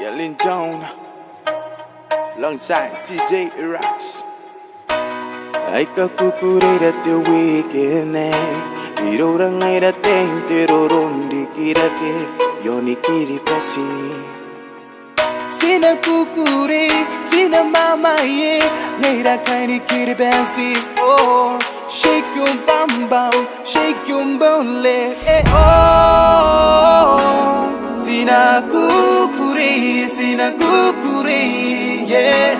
Yelling Down alongside DJ Irax. Ay kakukuray dati weekend Irorang ay dating tiroron di kirake Yoni kiri pasi Sina kukuri, sina mamaye Ngaira kaini kiri basi Oh, shake your bam bam, shake your bole Oh, sina kukuri, yeah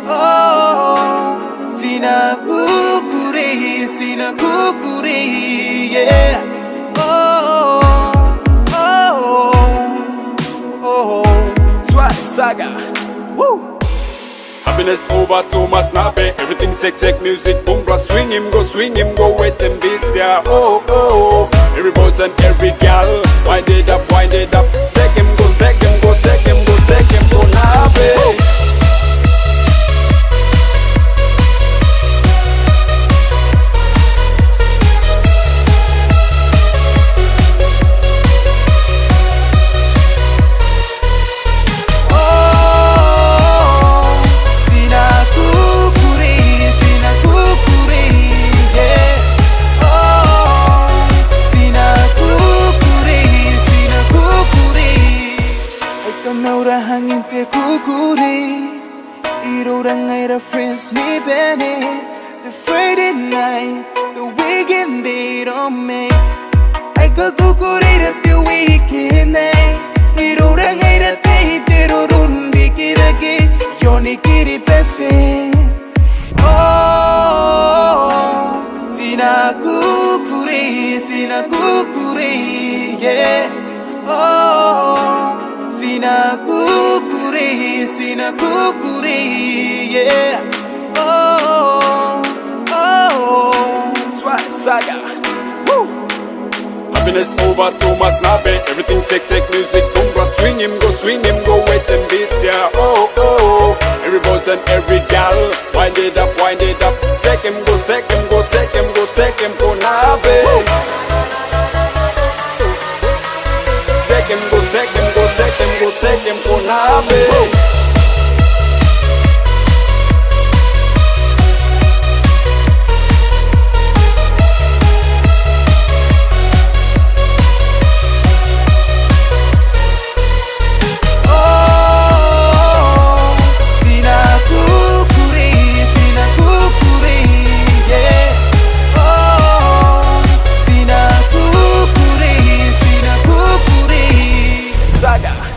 Oh, sina kukuri, yeah Swag Saga. Woo! Happiness over to my snappy. Everything sex, music, boom, bra, swing him, go, wet and beat, yeah. Oh, oh, every boss and every gal. Wind it up, Take him, go, nabe. Hangin te kukuri Irorang ay the friends ni bene The Friday night The weekend they don't make Ay kakukuri at the weekend night Irorang ay the day Tirorun di kirake Yoni kiri pese Oh Sina kukuri Yeah Oh Sina kukuri, yeah Oh, Swag Saga. Woo! Happiness over to my snappy. Everything sex, music, boom, bra, swing him, go, wet and beat, yeah. Oh, oh, every boss and every gal. Wind it up, Take him, go, nabe. Take him, go, nabe. Saga.